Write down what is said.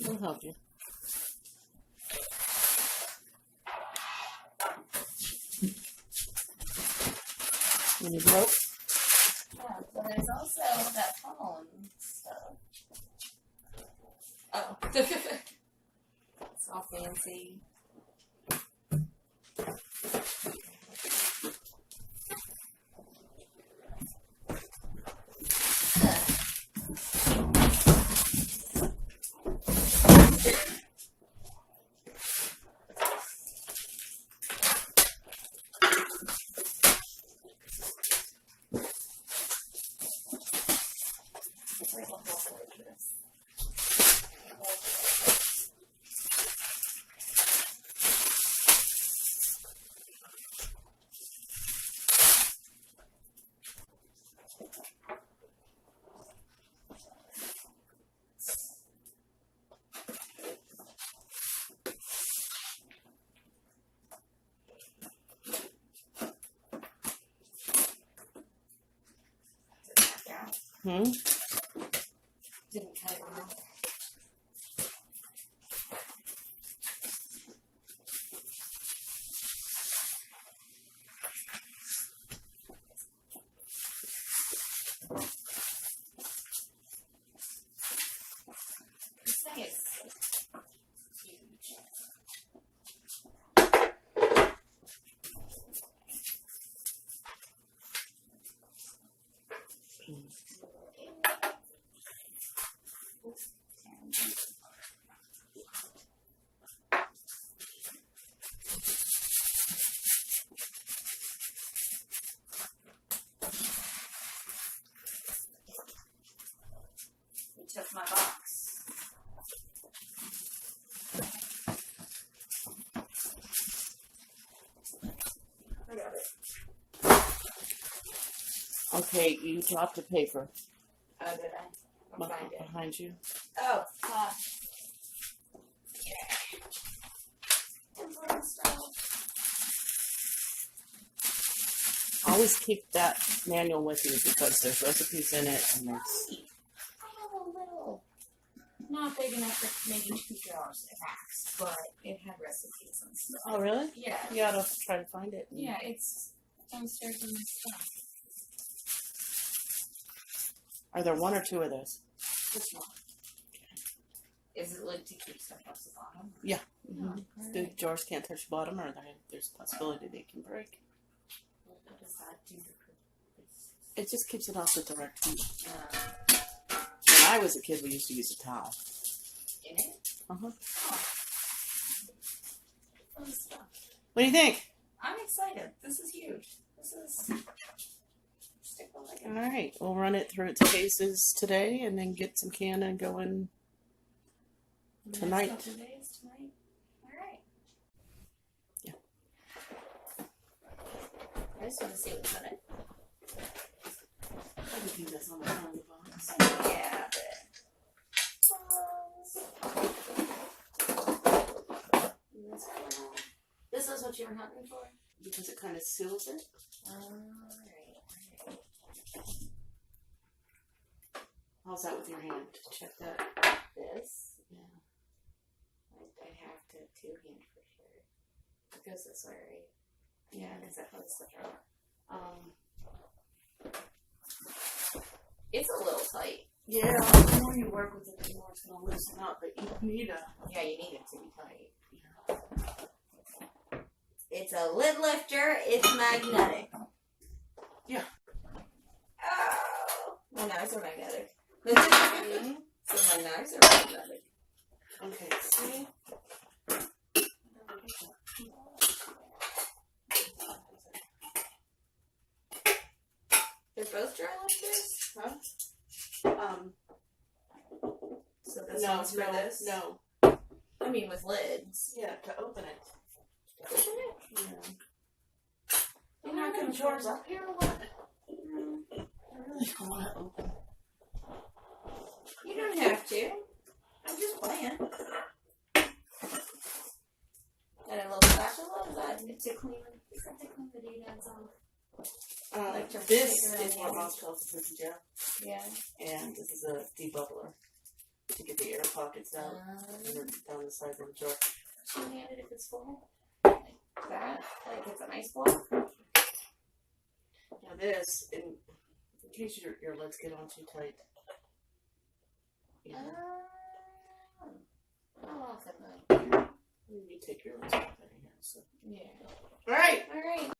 I'll help you. You need rope? Yeah, but there's also that phone stuff. Oh. It's all fancy. Hmm? Didn't cut it off. This thing is huge. You took my box. I got it. Okay, you dropped the paper. Oh, did I? I'll find it. Behind you. Oh, Always keep that manual with you because there's recipes in it and there's... I have a little, not big enough for making 2 jars of hacks, but it had recipes and stuff. Oh, really? Yeah. You ought to try to find it. Yeah, it's downstairs in my stuff. Are there 1 or 2 of those? Which one? Is it like to keep stuff off the bottom? Yeah. Mm-hmm. Oh, The jars can't touch the bottom or there's a possibility they can break. What does that do to It just keeps it off the direct heat. When I was a kid, we used to use a towel. in it? Uh-huh. Oh. Fun stuff. What do you think? I'm excited. This is huge. This is... Stick the leg in. All right. We'll run it through its paces today and then get some canna going tonight. Next couple days tonight. All right. Yeah. I just want to see what's in it. I think that's on the front of the box. Yeah, this is what you were hunting for? Because it kind of seals it. Alright. How's that with your hand? Check that. This? Yeah. I have to two-hand for sure. It goes this way, right? Yeah, because that holds the drum. It's a little tight. Yeah, the more you work with it, the more it's going to loosen up, but you need a... Yeah, you need it to be tight. It's a lid lifter. It's magnetic. Yeah. Oh! My knives are magnetic. So my knives are magnetic. Okay, see? They're both dry lifters? Huh? So this No, one's for this? No. I mean with lids. Yeah, to open it. Open it? Yeah. You're not going to drawers up here or what? I really don't want to open. You don't have to. I'm just playing. doodads off? This is what Mom's calls a cookie jar, Yeah. and this is a debubbler to get the air pockets out and down the side of the jar. Two-handed if it's full. Like that. Like it's an ice block. Now this, in case your legs get on too tight. You know, How often though? you take your legs off anyhow. So. Yeah. All right. All right.